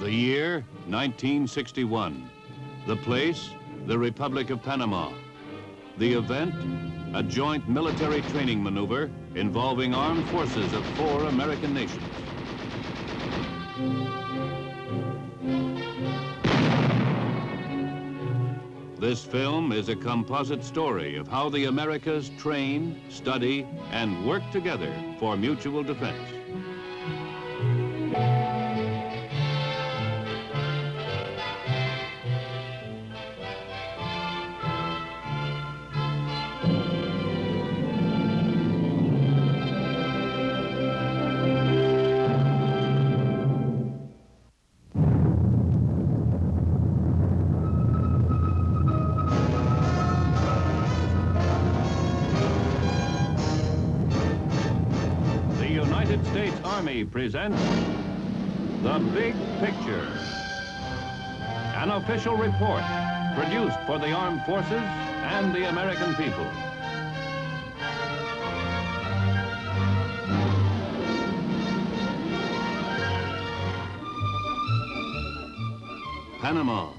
The year, 1961. The place, the Republic of Panama. The event, a joint military training maneuver involving armed forces of 4 American nations. This film is a composite story of how the Americas train, study, and work together for mutual defense. United States Army presents The Big Picture, an official report produced for the armed forces and the American people. Panama,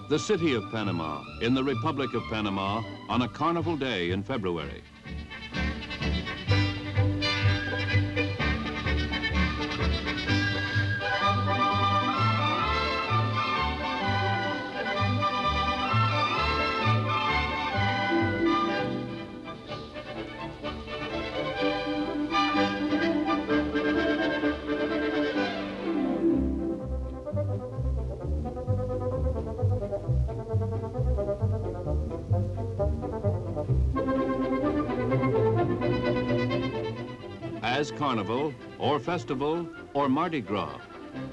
the city of Panama, in the Republic of Panama, on a carnival day in February. As Carnival, or Festival, or Mardi Gras,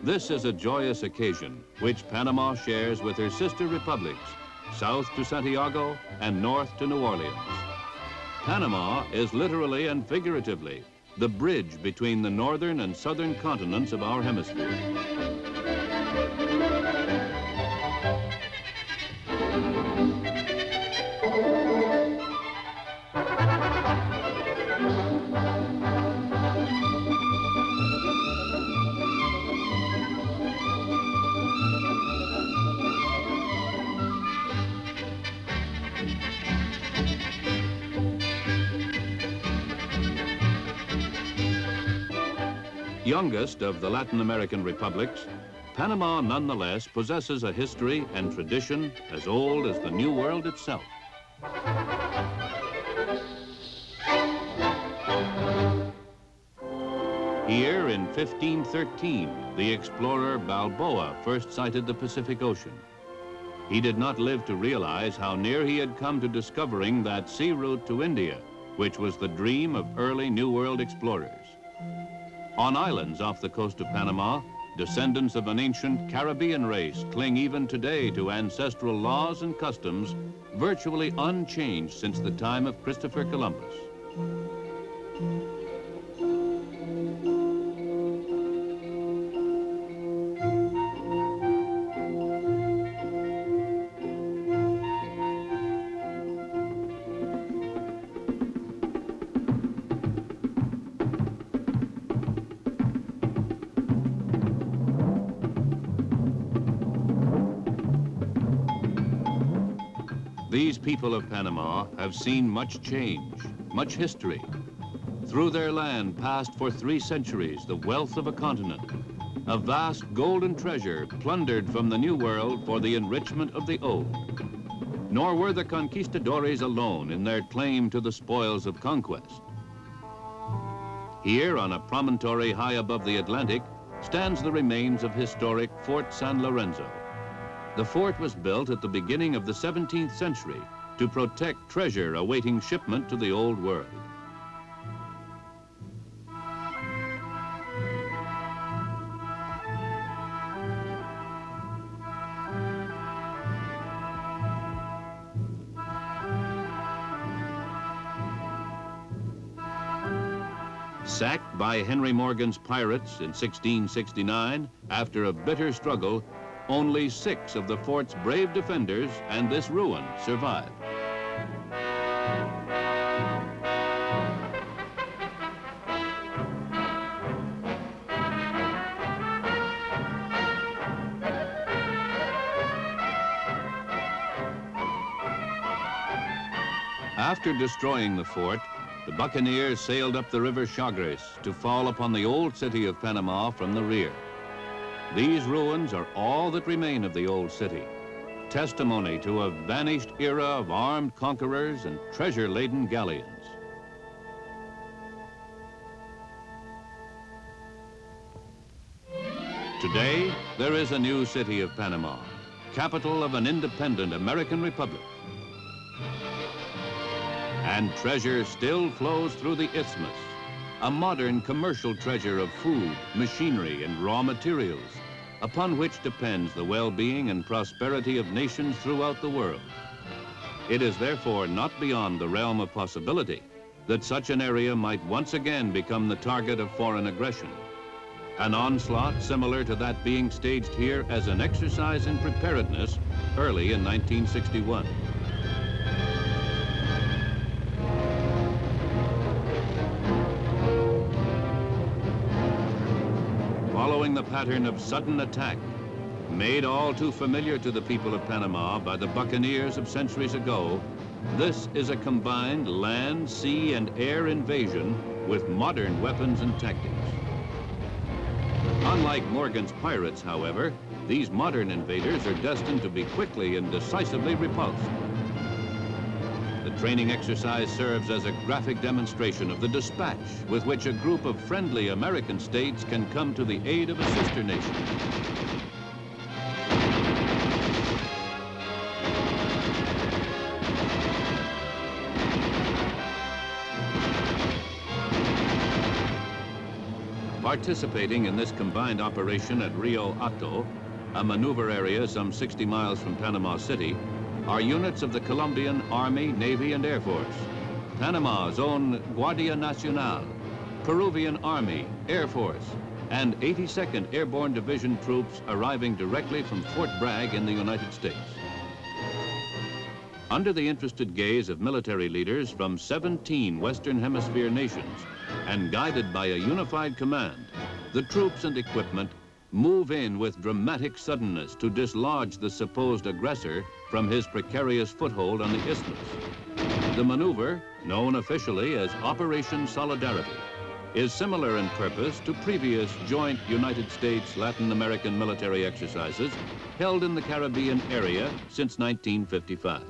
this is a joyous occasion which Panama shares with her sister republics, south to Santiago and north to New Orleans. Panama is literally and figuratively the bridge between the northern and southern continents of our hemisphere. Youngest of the Latin American republics, Panama nonetheless possesses a history and tradition as old as the New World itself. Here in 1513, the explorer Balboa first sighted the Pacific Ocean. He did not live to realize how near he had come to discovering that sea route to India, which was the dream of early New World explorers. On islands off the coast of Panama, descendants of an ancient Caribbean race cling even today to ancestral laws and customs virtually unchanged since the time of Christopher Columbus. These people of Panama have seen much change, much history. Through their land passed for 3 centuries the wealth of a continent, a vast golden treasure plundered from the New World for the enrichment of the Old. Nor were the conquistadores alone in their claim to the spoils of conquest. Here on a promontory high above the Atlantic stands the remains of historic Fort San Lorenzo. The fort was built at the beginning of the 17th century to protect treasure awaiting shipment to the Old World. Sacked by Henry Morgan's pirates in 1669, after a bitter struggle, only 6 of the fort's brave defenders and this ruin survived. After destroying the fort, the buccaneers sailed up the river Chagres to fall upon the old city of Panama from the rear. These ruins are all that remain of the old city, testimony to a vanished era of armed conquerors and treasure-laden galleons. Today, there is a new city of Panama, capital of an independent American republic. And treasure still flows through the isthmus, a modern commercial treasure of food, machinery, and raw materials, upon which depends the well-being and prosperity of nations throughout the world. It is therefore not beyond the realm of possibility that such an area might once again become the target of foreign aggression. An onslaught similar to that being staged here as an exercise in preparedness early in 1961. Following the pattern of sudden attack, made all too familiar to the people of Panama by the buccaneers of centuries ago, this is a combined land, sea, and air invasion with modern weapons and tactics. Unlike Morgan's pirates, however, these modern invaders are destined to be quickly and decisively repulsed. The training exercise serves as a graphic demonstration of the dispatch with which a group of friendly American states can come to the aid of a sister nation. Participating in this combined operation at Rio Hato, a maneuver area some 60 miles from Panama City, are units of the Colombian Army, Navy, and Air Force, Panama's own Guardia Nacional, Peruvian Army, Air Force, and 82nd Airborne Division troops arriving directly from Fort Bragg in the United States. Under the interested gaze of military leaders from 17 Western Hemisphere nations and guided by a unified command, the troops and equipment move in with dramatic suddenness to dislodge the supposed aggressor from his precarious foothold on the isthmus. The maneuver, known officially as Operation Solidarity, is similar in purpose to previous joint United States-Latin American military exercises held in the Caribbean area since 1955.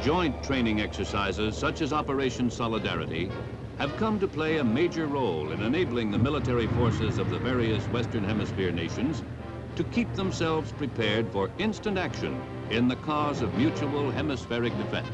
Joint training exercises such as Operation Solidarity have come to play a major role in enabling the military forces of the various Western Hemisphere nations to keep themselves prepared for instant action in the cause of mutual hemispheric defense.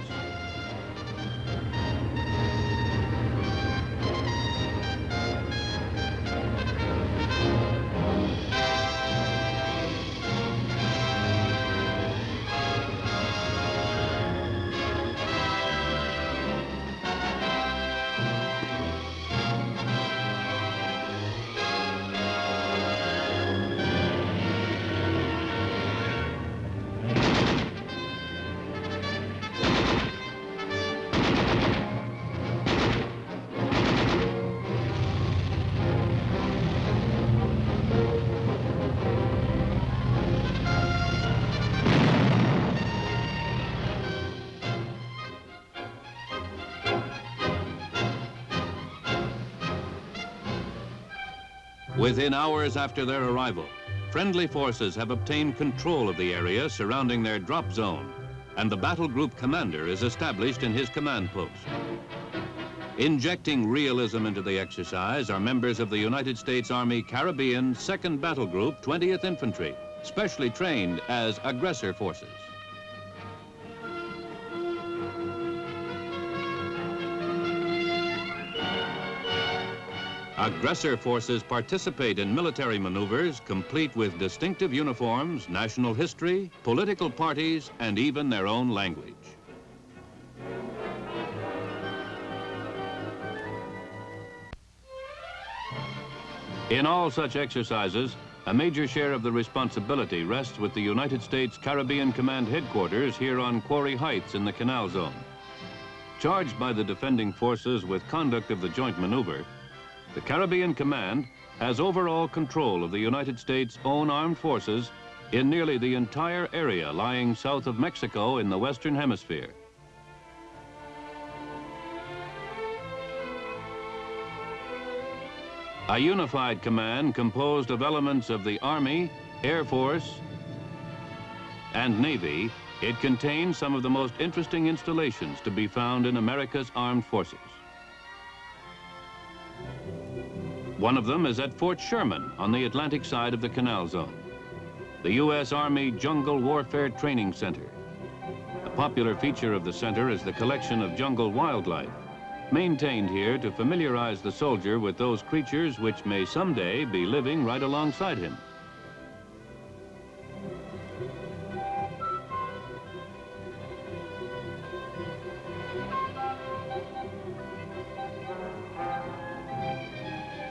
Within hours after their arrival, friendly forces have obtained control of the area surrounding their drop zone, and the battle group commander is established in his command post. Injecting realism into the exercise are members of the United States Army Caribbean 2nd Battle Group, 20th Infantry, specially trained as aggressor forces. Aggressor forces participate in military maneuvers complete with distinctive uniforms, national history, political parties, and even their own language. In all such exercises, a major share of the responsibility rests with the United States Caribbean Command Headquarters here on Quarry Heights in the Canal Zone. Charged by the defending forces with conduct of the joint maneuver, The Caribbean Command has overall control of the United States' own armed forces in nearly the entire area lying south of Mexico in the Western Hemisphere. A unified command composed of elements of the Army, Air Force, and Navy, it contains some of the most interesting installations to be found in America's armed forces. One of them is at Fort Sherman on the Atlantic side of the Canal Zone, the U.S. Army Jungle Warfare Training Center. A popular feature of the center is the collection of jungle wildlife, maintained here to familiarize the soldier with those creatures which may someday be living right alongside him.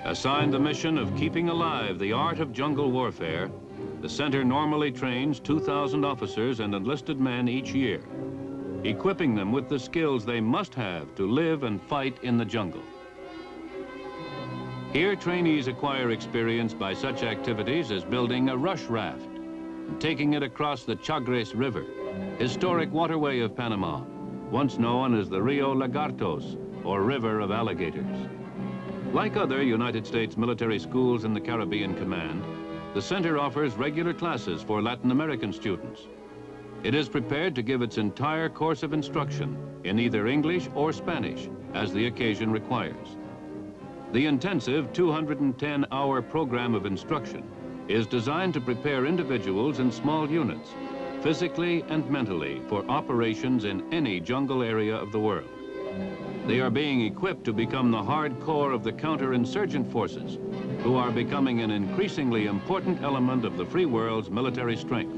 Assigned the mission of keeping alive the art of jungle warfare, the center normally trains 2,000 officers and enlisted men each year, equipping them with the skills they must have to live and fight in the jungle. Here, trainees acquire experience by such activities as building a rush raft and taking it across the Chagres River, historic waterway of Panama, once known as the Rio Lagartos, or River of Alligators. Like other United States military schools in the Caribbean Command, the center offers regular classes for Latin American students. It is prepared to give its entire course of instruction in either English or Spanish, as the occasion requires. The intensive 210-hour program of instruction is designed to prepare individuals in small units, physically and mentally, for operations in any jungle area of the world. They are being equipped to become the hard core of the counterinsurgent forces, who are becoming an increasingly important element of the free world's military strength.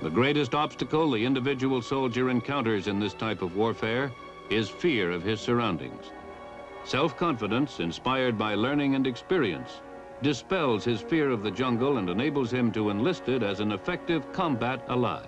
The greatest obstacle the individual soldier encounters in this type of warfare is fear of his surroundings. Self-confidence, inspired by learning and experience, dispels his fear of the jungle and enables him to enlist it as an effective combat ally.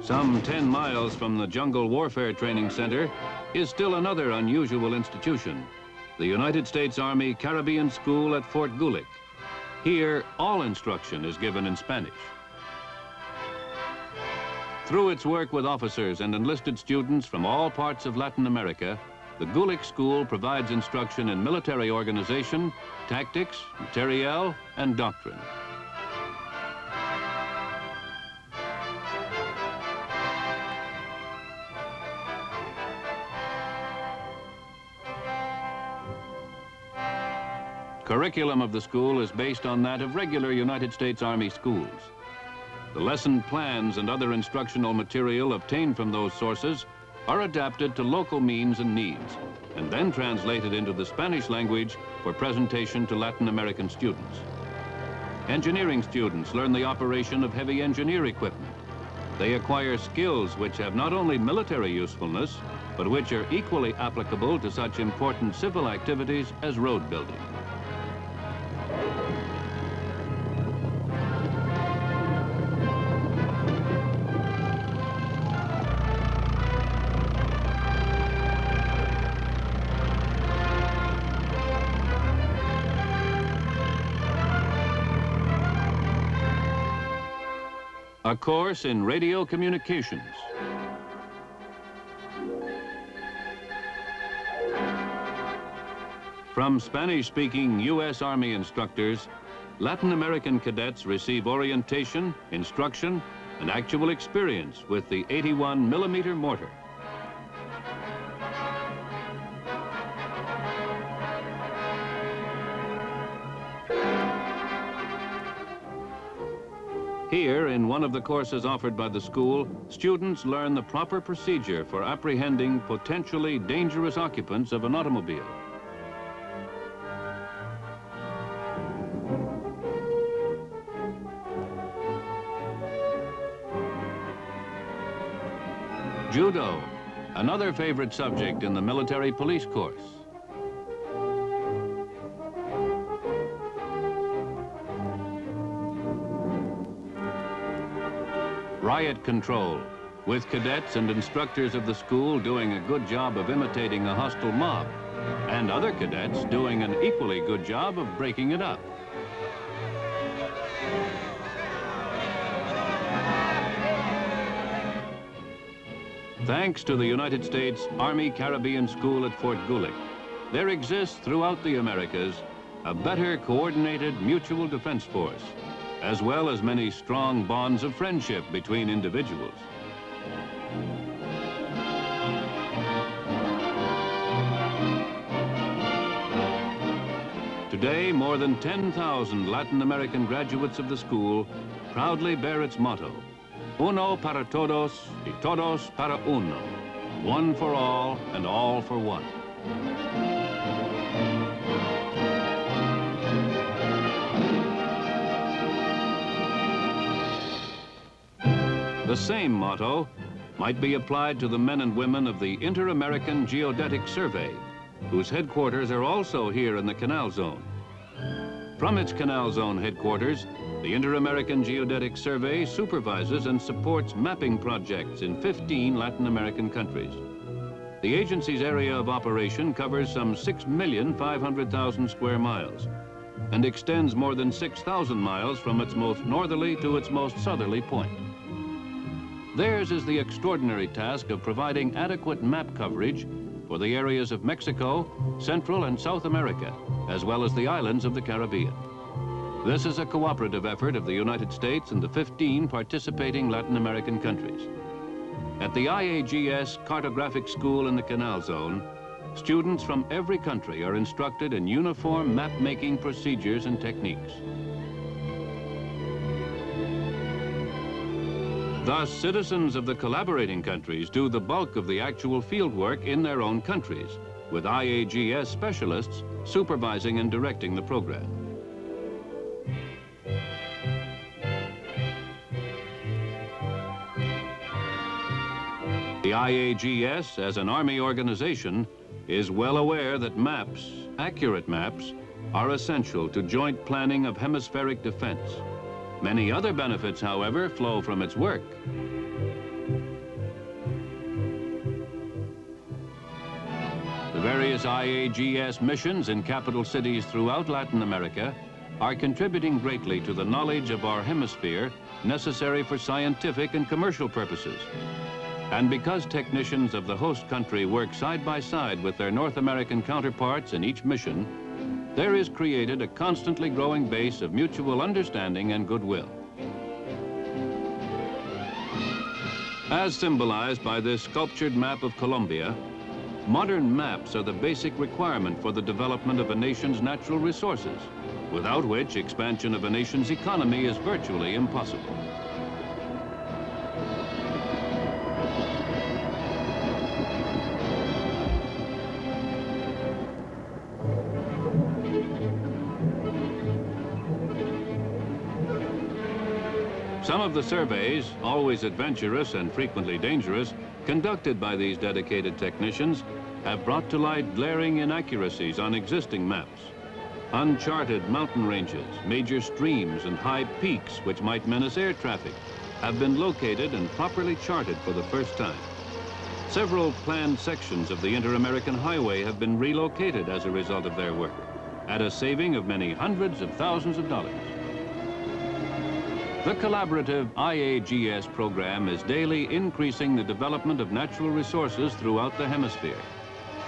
Some 10 miles from the Jungle Warfare Training Center is still another unusual institution, the United States Army Caribbean School at Fort Gulick. Here, all instruction is given in Spanish. Through its work with officers and enlisted students from all parts of Latin America, the Gulick School provides instruction in military organization, tactics, materiel, and doctrine. Curriculum of the school is based on that of regular United States Army schools. The lesson plans and other instructional material obtained from those sources are adapted to local means and needs, and then translated into the Spanish language for presentation to Latin American students. Engineering students learn the operation of heavy engineer equipment. They acquire skills which have not only military usefulness, but which are equally applicable to such important civil activities as road building. A course in radio communications. From Spanish-speaking U.S. Army instructors, Latin American cadets receive orientation, instruction, and actual experience with the 81mm mortar. one of the courses offered by the school, students learn the proper procedure for apprehending potentially dangerous occupants of an automobile. Judo, another favorite subject in the military police course. Riot control, with cadets and instructors of the school doing a good job of imitating a hostile mob, and other cadets doing an equally good job of breaking it up. Thanks to the United States Army Caribbean School at Fort Gulick, there exists throughout the Americas a better coordinated mutual defense force, as well as many strong bonds of friendship between individuals. Today, more than 10,000 Latin American graduates of the school proudly bear its motto, Uno para todos y todos para uno, one for all and all for one. The same motto might be applied to the men and women of the Inter-American Geodetic Survey, whose headquarters are also here in the Canal Zone. From its Canal Zone headquarters, the Inter-American Geodetic Survey supervises and supports mapping projects in 15 Latin American countries. The agency's area of operation covers some 6,500,000 square miles and extends more than 6,000 miles from its most northerly to its most southerly point. Theirs is the extraordinary task of providing adequate map coverage for the areas of Mexico, Central and South America, as well as the islands of the Caribbean. This is a cooperative effort of the United States and the 15 participating Latin American countries. At the IAGS Cartographic School in the Canal Zone, students from every country are instructed in uniform map-making procedures and techniques. Thus, citizens of the collaborating countries do the bulk of the actual field work in their own countries, with IAGS specialists supervising and directing the program. The IAGS, as an Army organization, is well aware that maps, accurate maps, are essential to joint planning of hemispheric defense. Many other benefits, however, flow from its work. The various IAGS missions in capital cities throughout Latin America are contributing greatly to the knowledge of our hemisphere necessary for scientific and commercial purposes. And because technicians of the host country work side by side with their North American counterparts in each mission, there is created a constantly growing base of mutual understanding and goodwill. As symbolized by this sculptured map of Colombia, modern maps are the basic requirement for the development of a nation's natural resources, without which expansion of a nation's economy is virtually impossible. Some of the surveys, always adventurous and frequently dangerous, conducted by these dedicated technicians, have brought to light glaring inaccuracies on existing maps. Uncharted mountain ranges, major streams, and high peaks which might menace air traffic have been located and properly charted for the first time. Several planned sections of the Inter-American Highway have been relocated as a result of their work, at a saving of many hundreds of thousands of dollars. The collaborative IAGS program is daily increasing the development of natural resources throughout the hemisphere,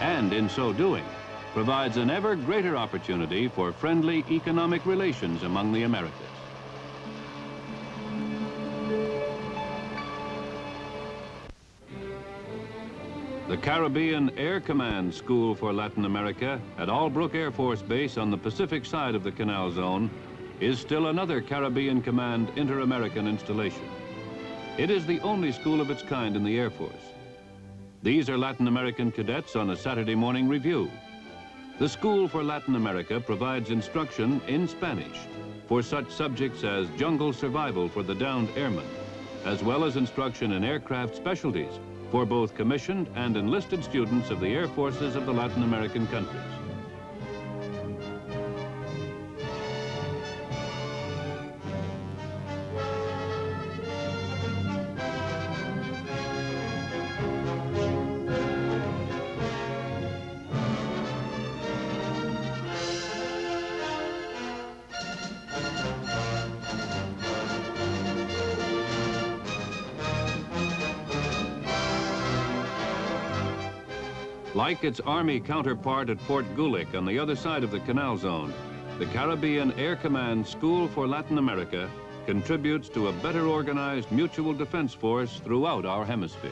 and in so doing, provides an ever greater opportunity for friendly economic relations among the Americas. The Caribbean Air Command School for Latin America at Albrook Air Force Base on the Pacific side of the Canal Zone is still another Caribbean Command Inter-American installation. It is the only school of its kind in the Air Force. These are Latin American cadets on a Saturday morning review. The School for Latin America provides instruction in Spanish for such subjects as jungle survival for the downed airmen, as well as instruction in aircraft specialties for both commissioned and enlisted students of the Air Forces of the Latin American countries. Like its Army counterpart at Fort Gulick on the other side of the Canal Zone, the Caribbean Air Command School for Latin America contributes to a better organized mutual defense force throughout our hemisphere.